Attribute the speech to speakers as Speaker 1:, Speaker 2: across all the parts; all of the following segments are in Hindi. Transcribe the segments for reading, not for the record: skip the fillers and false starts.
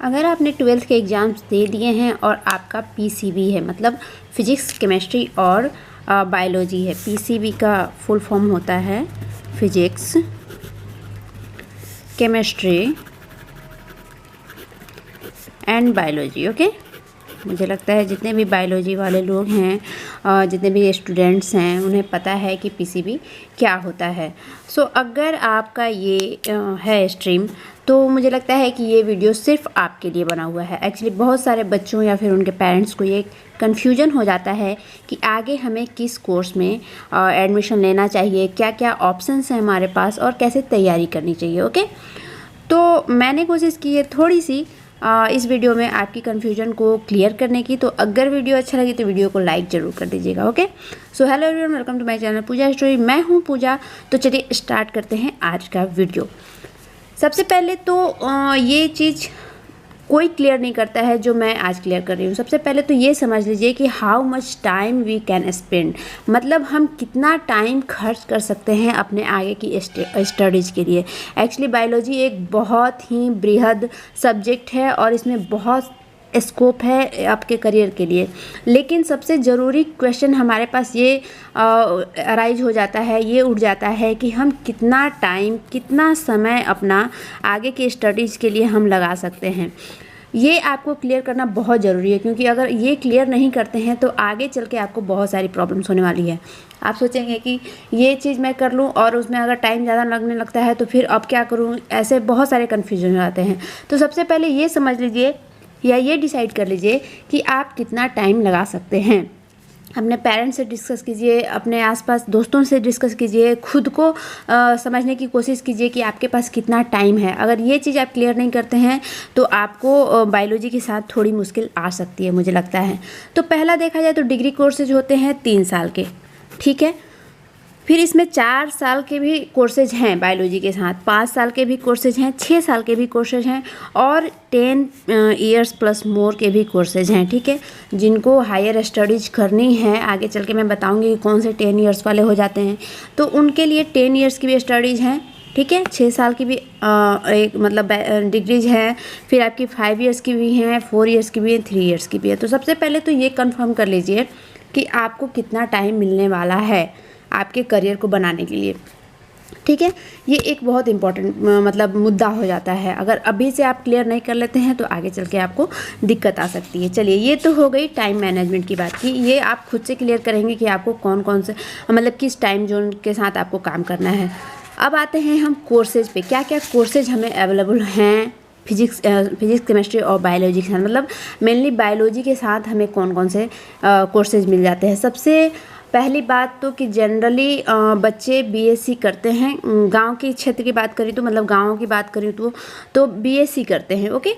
Speaker 1: अगर आपने 12th के एग्ज़ाम्स दे दिए हैं और आपका पीसीबी है, मतलब फिजिक्स, केमिस्ट्री और बायोलॉजी है। पीसीबी का फुल फॉर्म होता है physics, chemistry and biology. Okay, मुझे लगता है जितने भी बायोलॉजी वाले लोग हैं, जितने भी स्टूडेंट्स हैं, उन्हें पता है कि पीसीबी क्या होता है। सो अगर आपका ये है स्ट्रीम, तो मुझे लगता है कि ये वीडियो सिर्फ आपके लिए बना हुआ है। एक्चुअली बहुत सारे बच्चों या फिर उनके पेरेंट्स को ये कन्फ्यूजन हो जाता है कि आगे हमें किस कोर्स में एडमिशन लेना चाहिए, क्या क्या ऑप्शंस हैं हमारे पास और कैसे तैयारी करनी चाहिए। ओके, तो मैंने कोशिश की है थोड़ी सी इस वीडियो में आपकी कन्फ्यूजन को क्लियर करने की। तो अगर वीडियो अच्छा लगी तो वीडियो को लाइक ज़रूर कर दीजिएगा। Okay, so hello everyone, welcome to my channel Pooja story. मैं हूँ पूजा। तो चलिए स्टार्ट करते हैं आज का वीडियो। सबसे पहले तो ये चीज़ कोई क्लियर नहीं करता है जो मैं आज क्लियर कर रही हूँ। सबसे पहले तो ये समझ लीजिए कि how much time we can spend, मतलब हम कितना टाइम खर्च कर सकते हैं अपने आगे की स्टडीज़ के लिए। एक्चुअली बायोलॉजी एक बहुत ही बृहद सब्जेक्ट है और इसमें बहुत स्कोप है आपके करियर के लिए। लेकिन सबसे ज़रूरी क्वेश्चन हमारे पास ये अराइज हो जाता है, ये उठ जाता है कि हम कितना टाइम, कितना समय अपना आगे की स्टडीज़ के लिए हम लगा सकते हैं। ये आपको क्लियर करना बहुत ज़रूरी है, क्योंकि अगर ये क्लियर नहीं करते हैं तो आगे चल के आपको बहुत सारी प्रॉब्लम्स होने वाली है। आप सोचेंगे कि ये चीज़ मैं कर लूँ और उसमें अगर टाइम ज़्यादा लगने लगता है तो फिर अब क्या करूँ, ऐसे बहुत सारे कन्फ्यूजन हो जाते हैं। तो सबसे पहले ये समझ लीजिए या ये डिसाइड कर लीजिए कि आप कितना टाइम लगा सकते हैं। अपने पेरेंट्स से डिस्कस कीजिए, अपने आसपास दोस्तों से डिस्कस कीजिए, खुद को समझने की कोशिश कीजिए कि आपके पास कितना टाइम है। अगर ये चीज़ आप क्लियर नहीं करते हैं तो आपको बायोलॉजी के साथ थोड़ी मुश्किल आ सकती है, मुझे लगता है। तो पहला देखा जाए तो डिग्री कोर्सेज होते हैं 3 साल के, ठीक है। फिर इसमें 4 साल के भी कोर्सेज हैं बायोलॉजी के साथ, 5 साल के भी कोर्सेज हैं, 6 साल के भी कोर्सेज हैं और 10 ईयर्स प्लस मोर के भी कोर्सेज हैं, ठीक है। जिनको हायर स्टडीज़ करनी है, आगे चल के मैं बताऊंगी कि कौन से 10 ईयर्स वाले हो जाते हैं, तो उनके लिए 10 ईयर्स की भी स्टडीज़ हैं, ठीक है। 6 साल की भी एक मतलब डिग्रीज है। फिर आपकी 5 ईयर्स की भी हैं, 4 ईयर्स की भी है, 3 ईयर्स की भी है। तो सबसे पहले तो ये कंफर्म कर लीजिए कि आपको कितना टाइम मिलने वाला है आपके करियर को बनाने के लिए, ठीक है। ये एक बहुत इम्पॉर्टेंट मतलब मुद्दा हो जाता है। अगर अभी से आप क्लियर नहीं कर लेते हैं तो आगे चल के आपको दिक्कत आ सकती है। चलिए, ये तो हो गई टाइम मैनेजमेंट की बात की। ये आप खुद से क्लियर करेंगे कि आपको कौन कौन से मतलब किस टाइम जोन के साथ आपको काम करना है। अब आते हैं हम कोर्सेज पे, क्या क्या कोर्सेज हमें अवेलेबल हैं फिजिक्स, केमिस्ट्री और बायोलॉजी के साथ। मतलब मेनली बायोलॉजी के साथ हमें कौन कौन से कोर्सेज मिल जाते हैं। सबसे पहली बात तो कि जनरली बच्चे बीएससी करते हैं। गांव के क्षेत्र की बात करी तो मतलब गाँव की बात करी तो बीएससी करते हैं। ओके,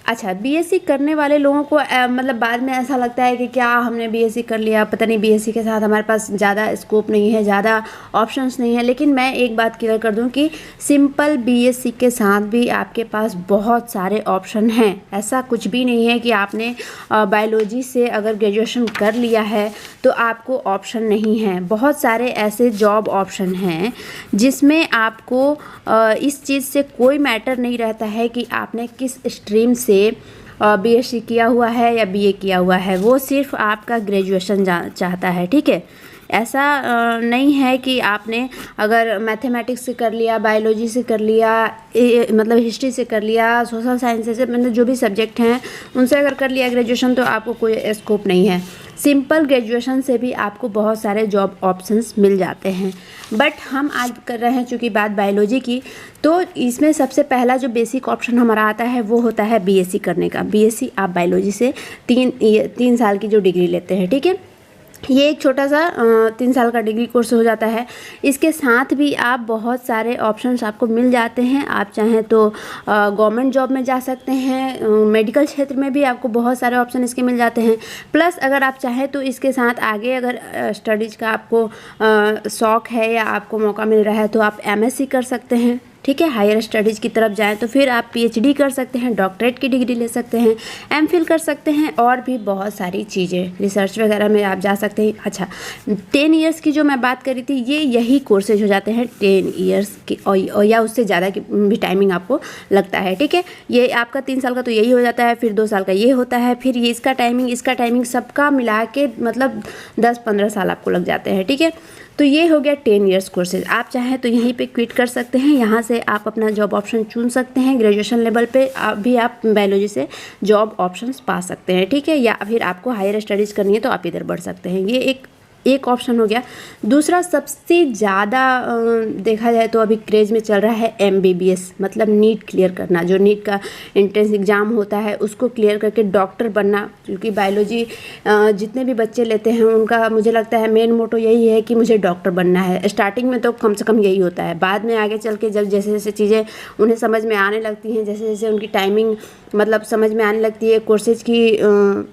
Speaker 1: अच्छा, बीएससी करने वाले लोगों को मतलब बाद में ऐसा लगता है कि क्या हमने बीएससी कर लिया, पता नहीं बीएससी के साथ हमारे पास ज़्यादा स्कोप नहीं है, ज़्यादा ऑप्शंस नहीं है। लेकिन मैं एक बात क्लियर कर दूं कि सिंपल बीएससी के साथ भी आपके पास बहुत सारे ऑप्शन हैं। ऐसा कुछ भी नहीं है कि आपने बायोलॉजी से अगर ग्रेजुएशन कर लिया है तो आपको ऑप्शन नहीं है। बहुत सारे ऐसे जॉब ऑप्शन हैं जिसमें आपको इस चीज़ से कोई मैटर नहीं रहता है कि आपने किस स्ट्रीम से बीएससी किया हुआ है या बीए किया हुआ है। वो सिर्फ आपका ग्रेजुएशन चाहता है, ठीक है। ऐसा नहीं है कि आपने अगर मैथमेटिक्स से कर लिया, बायोलॉजी से कर लिया, मतलब हिस्ट्री से कर लिया, सोशल साइंस से, मतलब जो भी सब्जेक्ट हैं उनसे अगर कर लिया ग्रेजुएशन तो आपको कोई स्कोप नहीं है। सिंपल ग्रेजुएशन से भी आपको बहुत सारे जॉब ऑप्शंस मिल जाते हैं। बट हम आज कर रहे हैं चूँकि बात बायोलॉजी की, तो इसमें सबसे पहला जो बेसिक ऑप्शन हमारा आता है वो होता है बीएससी करने का। बीएससी आप बायोलॉजी से 3 साल की जो डिग्री लेते हैं, ठीक है। ये एक छोटा सा 3 साल का डिग्री कोर्स हो जाता है। इसके साथ भी आप बहुत सारे ऑप्शंस आपको मिल जाते हैं। आप चाहें तो गवर्नमेंट जॉब में जा सकते हैं, मेडिकल क्षेत्र में भी आपको बहुत सारे ऑप्शन इसके मिल जाते हैं। प्लस अगर आप चाहें तो इसके साथ आगे अगर स्टडीज़ का आपको शौक़ है या आपको मौका मिल रहा है तो आप एमएससी कर सकते हैं, ठीक है। हायर स्टडीज़ की तरफ जाएँ तो फिर आप पीएचडी कर सकते हैं, डॉक्टरेट की डिग्री ले सकते हैं, एमफिल कर सकते हैं और भी बहुत सारी चीज़ें, रिसर्च वगैरह में आप जा सकते हैं। अच्छा, 10 ईयर्स की जो मैं बात करी थी, ये यही कोर्सेज हो जाते हैं 10 ईयर्स की और या उससे ज़्यादा की भी टाइमिंग आपको लगता है, ठीक है। ये आपका 3 साल का तो यही हो जाता है, फिर 2 साल का ये होता है, फिर ये इसका टाइमिंग सबका मिला के मतलब 10-15 साल आपको लग जाते हैं, ठीक है। तो ये हो गया 10 ईयर्स कोर्सेज। आप चाहें तो यहीं पे क्विट कर सकते हैं, यहाँ से आप अपना जॉब ऑप्शन चुन सकते हैं। ग्रेजुएशन लेवल पे आप बायोलॉजी से जॉब ऑप्शंस पा सकते हैं, ठीक है। या फिर आपको हायर स्टडीज़ करनी है तो आप इधर बढ़ सकते हैं। ये एक ऑप्शन हो गया। दूसरा सबसे ज़्यादा देखा जाए तो अभी क्रेज़ में चल रहा है MBBS, मतलब नीट क्लियर करना। जो नीट का एंट्रेंस एग्ज़ाम होता है उसको क्लियर करके डॉक्टर बनना, क्योंकि बायोलॉजी जितने भी बच्चे लेते हैं उनका मुझे लगता है मेन मोटो यही है कि मुझे डॉक्टर बनना है। स्टार्टिंग में तो कम से कम यही होता है, बाद में आगे चल के जब जैसे जैसे चीज़ें उन्हें समझ में आने लगती हैं, जैसे जैसे उनकी टाइमिंग मतलब समझ में आने लगती है, कोर्सेज की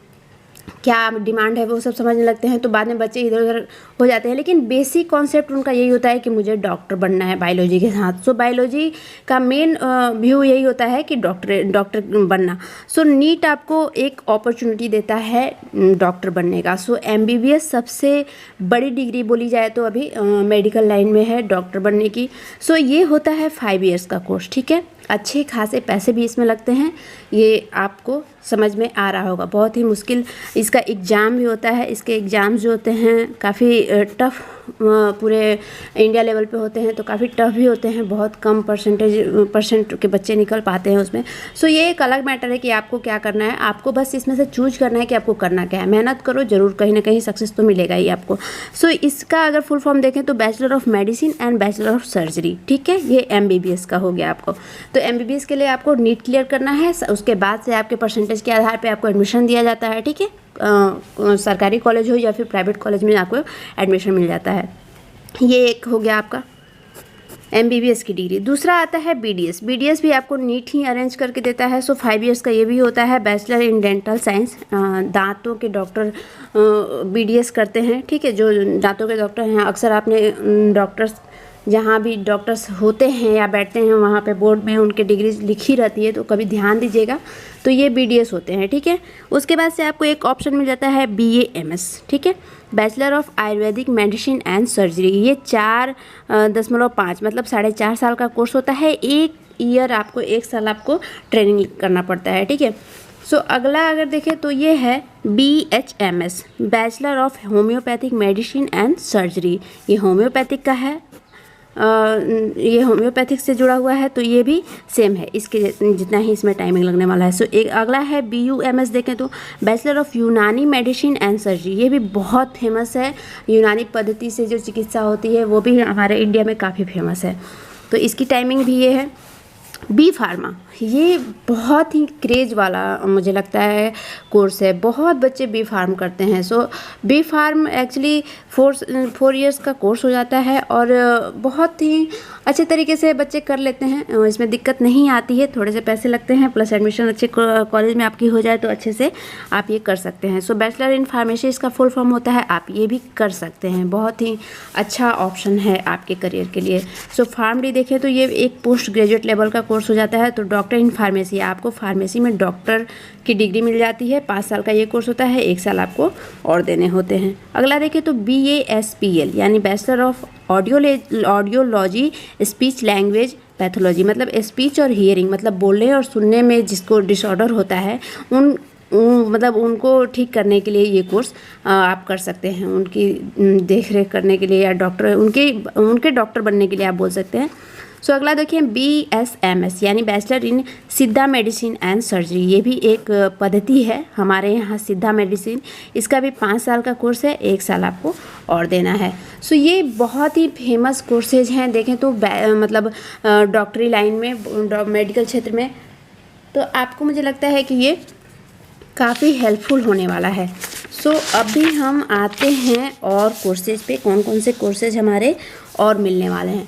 Speaker 1: क्या डिमांड है वो सब समझने लगते हैं, तो बाद में बच्चे इधर उधर हो जाते हैं। लेकिन बेसिक कॉन्सेप्ट उनका यही होता है कि मुझे डॉक्टर बनना है बायोलॉजी के साथ। सो बायोलॉजी का मेन व्यू यही होता है कि डॉक्टर बनना। सो नीट आपको एक अपॉर्चुनिटी देता है डॉक्टर बनने का। सो MBBS सबसे बड़ी डिग्री बोली जाए तो अभी मेडिकल लाइन में है डॉक्टर बनने की। सो ये होता है 5 ईयर्स का कोर्स, ठीक है। अच्छे खासे पैसे भी इसमें लगते हैं, ये आपको समझ में आ रहा होगा। बहुत ही मुश्किल इसका एग्ज़ाम भी होता है। इसके एग्ज़ाम्स जो होते हैं काफ़ी टफ़ पूरे इंडिया लेवल पे होते हैं, तो काफ़ी टफ़ भी होते हैं। बहुत कम परसेंट के बच्चे निकल पाते हैं उसमें। सो ये एक अलग मैटर है कि आपको क्या करना है। आपको बस इसमें से चूज करना है कि आपको करना क्या है। मेहनत करो, ज़रूर कहीं ना कहीं सक्सेस तो मिलेगा ही आपको। सो इसका अगर फुल फॉर्म देखें तो bachelor of medicine and bachelor of surgery, ठीक है। ये MBBS का हो गया आपको। तो MBBS के लिए आपको नीट क्लियर करना है, उसके बाद से आपके परसेंटेज के आधार पे आपको एडमिशन दिया जाता है, ठीक है। सरकारी कॉलेज हो या फिर प्राइवेट कॉलेज में आपको एडमिशन मिल जाता है। ये एक हो गया आपका MBBS की डिग्री। दूसरा आता है BDS भी आपको नीट ही अरेंज करके देता है। सो 5 ईयर्स का ये भी होता है, बैचलर इन डेंटल साइंस। दांतों के डॉक्टर BDS करते हैं, ठीक है। जो दांतों के डॉक्टर हैं, अक्सर आपने डॉक्टर्स जहाँ भी डॉक्टर्स होते हैं या बैठते हैं वहाँ पे बोर्ड में उनकी डिग्री लिखी रहती है, तो कभी ध्यान दीजिएगा। तो ये BDS होते हैं, ठीक है। उसके बाद से आपको एक ऑप्शन मिल जाता है BAMS, ठीक है, bachelor of Ayurvedic medicine and surgery. ये 4.5 मतलब 4.5 साल का कोर्स होता है। 1 ईयर आपको 1 साल आपको ट्रेनिंग करना पड़ता है, ठीक है। सो अगला अगर देखें तो ये है BHMS, bachelor of homeopathic medicine and surgery. ये होम्योपैथिक का है, ये होम्योपैथिक से जुड़ा हुआ है, तो ये भी सेम है, इसके जितना ही इसमें टाइमिंग लगने वाला है। सो एक अगला है BUMS देखें तो बैचलर ऑफ यूनानी मेडिसिन एंड सर्जरी। ये भी बहुत फेमस है, यूनानी पद्धति से जो चिकित्सा होती है वो भी हमारे इंडिया में काफ़ी फेमस है। तो इसकी टाइमिंग भी ये है। B फार्मा, ये बहुत ही क्रेज वाला मुझे लगता है कोर्स है। बहुत बच्चे B फार्म करते हैं। सो B फार्म एक्चुअली 4 ईयर्स का कोर्स हो जाता है और बहुत ही अच्छे तरीके से बच्चे कर लेते हैं। इसमें दिक्कत नहीं आती है, थोड़े से पैसे लगते हैं, प्लस एडमिशन अच्छे कॉलेज में आपकी हो जाए तो अच्छे से आप ये कर सकते हैं। सो बैचलर इन फार्मेसी इसका फुल फॉर्म होता है, आप ये भी कर सकते हैं। बहुत ही अच्छा ऑप्शन है आपके करियर के लिए। सो PharmD देखें तो ये एक पोस्ट ग्रेजुएट लेवल का कोर्स हो जाता है। तो डॉक्टर इन फार्मेसी, आपको फार्मेसी में डॉक्टर की डिग्री मिल जाती है। 5 साल का ये कोर्स होता है, 1 साल आपको और देने होते हैं। अगला देखें तो BASPL यानी bachelor of audiology speech language pathology, मतलब स्पीच और हियरिंग, मतलब बोलने और सुनने में जिसको डिसऑर्डर होता है मतलब उनको ठीक करने के लिए ये कोर्स आप कर सकते हैं। उनकी देख रेख करने के लिए या डॉक्टर उनके डॉक्टर बनने के लिए आप बोल सकते हैं। सो अगला देखिए BSMS यानी बैचलर इन सिद्धा मेडिसिन एंड सर्जरी। ये भी एक पद्धति है हमारे यहाँ सिद्धा मेडिसिन। इसका भी 5 साल का कोर्स है, 1 साल आपको और देना है। सो ये बहुत ही फेमस कोर्सेज हैं। देखें तो मतलब डॉक्टरी लाइन में, मेडिकल क्षेत्र में, तो आपको मुझे लगता है कि ये काफ़ी हेल्पफुल होने वाला है। सो अभी हम आते हैं और कोर्सेज पे, कौन कौन से कोर्सेज हमारे और मिलने वाले हैं।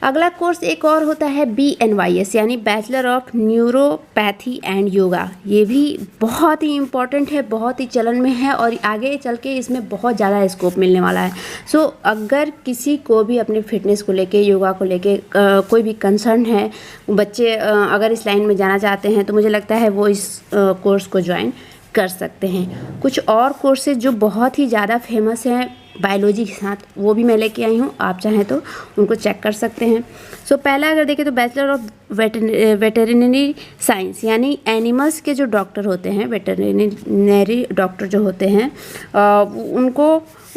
Speaker 1: अगला कोर्स एक और होता है BNYS यानी bachelor of neuropathy and yoga. ये भी बहुत ही इम्पॉर्टेंट है, बहुत ही चलन में है और आगे चल के इसमें बहुत ज़्यादा स्कोप मिलने वाला है। सो अगर किसी को भी अपने फिटनेस को लेके, योगा को लेके कोई भी कंसर्न है, बच्चे अगर इस लाइन में जाना चाहते हैं तो मुझे लगता है वो इस कोर्स को ज्वाइन कर सकते हैं। कुछ और कोर्सेज जो बहुत ही ज़्यादा फेमस हैं बायोलॉजी के साथ, वो भी मैं लेके आई हूँ, आप चाहें तो उनको चेक कर सकते हैं। सो पहला अगर देखें तो बैचलर ऑफ वेटरनरी साइंस यानी एनिमल्स के जो डॉक्टर होते हैं, वेटरनरी डॉक्टर जो होते हैं,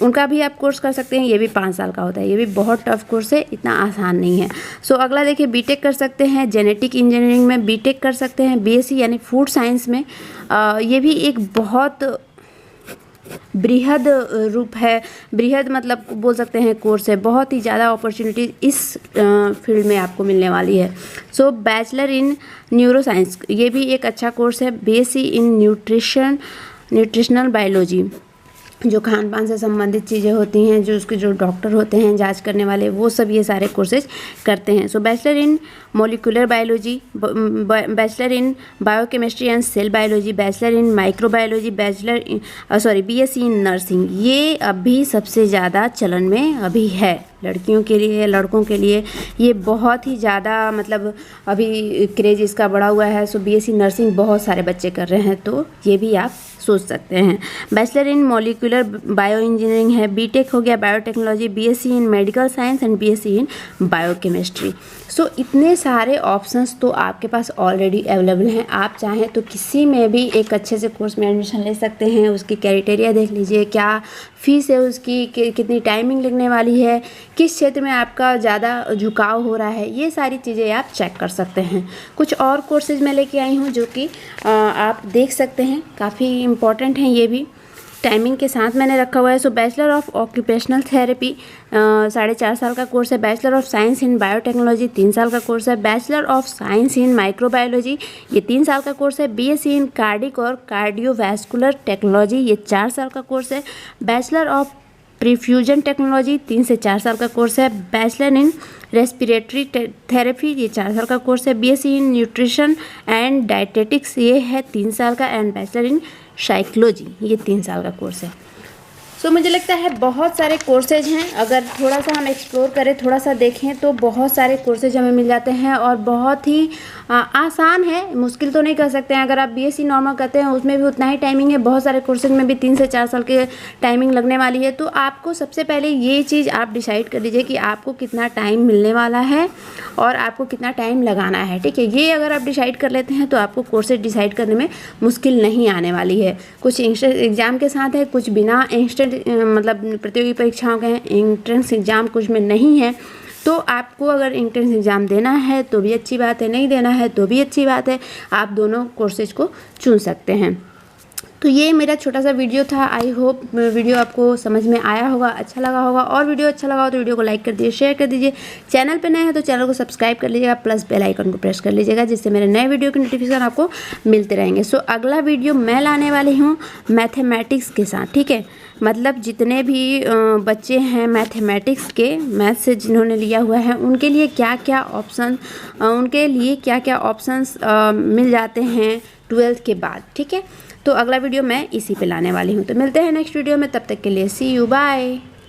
Speaker 1: उनका भी आप कोर्स कर सकते हैं। ये भी 5 साल का होता है, ये भी बहुत टफ कोर्स है, इतना आसान नहीं है। सो अगला देखिए बीटेक कर सकते हैं, जेनेटिक इंजीनियरिंग में बीटेक कर सकते हैं, BSc यानी फूड साइंस में। ये भी एक बहुत बृहद रूप है, बृहद मतलब बोल सकते हैं कोर्स है, बहुत ही ज़्यादा अपॉर्चुनिटी इस फील्ड में आपको मिलने वाली है। सो बैचलर इन न्यूरो साइंस, ये भी एक अच्छा कोर्स है। BSc इन न्यूट्रिशनल बायोलॉजी, जो खान पान से संबंधित चीज़ें होती हैं, जो उसके जो डॉक्टर होते हैं जांच करने वाले, वो सब ये सारे कोर्सेज करते हैं। So bachelor in molecular biology, bachelor in biochemistry and cell biology, bachelor in microbiology, BSc in nursing. ये अभी सबसे ज़्यादा चलन में अभी है, लड़कियों के लिए, लड़कों के लिए ये बहुत ही ज़्यादा मतलब अभी क्रेज इसका बढ़ा हुआ है। सो BSc नर्सिंग बहुत सारे बच्चे कर रहे हैं, तो ये भी आप सोच सकते हैं। Bachelor in molecular bio engineering है, बीटेक हो गया biotechnology, BSc in medical science and BSc in biochemistry. So इतने सारे ऑप्शंस तो आपके पास ऑलरेडी अवेलेबल हैं। आप चाहें तो किसी में भी एक अच्छे से कोर्स में एडमिशन ले सकते हैं। उसकी क्राइटेरिया देख लीजिए, क्या फ़ीस है उसकी, कितनी टाइमिंग लगने वाली है, किस क्षेत्र में आपका ज़्यादा झुकाव हो रहा है, ये सारी चीज़ें आप चेक कर सकते हैं। कुछ और कोर्सेज मैं लेके आई हूँ जो कि आप देख सकते हैं, काफ़ी इम्पॉर्टेंट हैं ये भी, टाइमिंग के साथ मैंने रखा हुआ है। सो बैचलर ऑफ ऑक्यूपेशनल थेरेपी 4.5 साल का कोर्स है। Bachelor of science in biotechnology 3 साल का कोर्स है। Bachelor of science in microbiology, ये 3 साल का कोर्स है। BSc इन कार्डिक और कार्डियोवैस्कुलर टेक्नोलॉजी, ये 4 साल का कोर्स है। बैचलर ऑफ प्रीफ्यूजन टेक्नोलॉजी 3 से 4 साल का कोर्स है। बैचलर इन रेस्पिरेटरी थेरेपी, ये 4 साल का कोर्स है। BSc in nutrition and dietetics, ये है 3 साल का। एंड बैचलर इन साइकोलॉजी, ये 3 साल का कोर्स है। सो मुझे लगता है बहुत सारे कोर्सेज हैं, अगर थोड़ा सा हम एक्सप्लोर करें, थोड़ा सा देखें तो बहुत सारे कोर्सेज हमें मिल जाते हैं और बहुत ही आसान है, मुश्किल तो नहीं कर सकते हैं। अगर आप BSc नॉर्मल करते हैं उसमें भी उतना ही टाइमिंग है, बहुत सारे कोर्सेज में भी 3 से 4 साल की टाइमिंग लगने वाली है। तो आपको सबसे पहले ये चीज़ आप डिसाइड कर लीजिए कि आपको कितना टाइम मिलने वाला है और आपको कितना टाइम लगाना है, ठीक है। ये अगर आप डिसाइड कर लेते हैं तो आपको कोर्सेज डिसाइड करने में मुश्किल नहीं आने वाली है। कुछ इंस्टेंस एग्ज़ाम के साथ है, कुछ बिना इंस्टेंट मतलब प्रतियोगी परीक्षाओं के हैं, एंट्रेंस एग्ज़ाम कुछ में नहीं है। तो आपको अगर एंट्रेंस एग्ज़ाम देना है तो भी अच्छी बात है, नहीं देना है तो भी अच्छी बात है, आप दोनों कोर्सेज को चुन सकते हैं। तो ये मेरा छोटा सा वीडियो था। आई होप वीडियो आपको समझ में आया होगा, अच्छा लगा होगा। और वीडियो अच्छा लगा हो तो वीडियो को लाइक कर दीजिए, शेयर कर दीजिए। चैनल पे नए हैं तो चैनल को सब्सक्राइब कर लीजिएगा, प्लस बेल आइकन को प्रेस कर लीजिएगा, जिससे मेरे नए वीडियो के नोटिफिकेशन आपको मिलते रहेंगे। सो अगला वीडियो मैं लाने वाली हूँ मैथमेटिक्स के साथ, ठीक है। मतलब जितने भी बच्चे हैं मैथमेटिक्स के, मैथ से जिन्होंने लिया हुआ है, उनके लिए क्या क्या ऑप्शंस मिल जाते हैं 12th के बाद, ठीक है। तो अगला वीडियो मैं इसी पे लाने वाली हूँ। तो मिलते हैं नेक्स्ट वीडियो में, तब तक के लिए सी यू, बाय।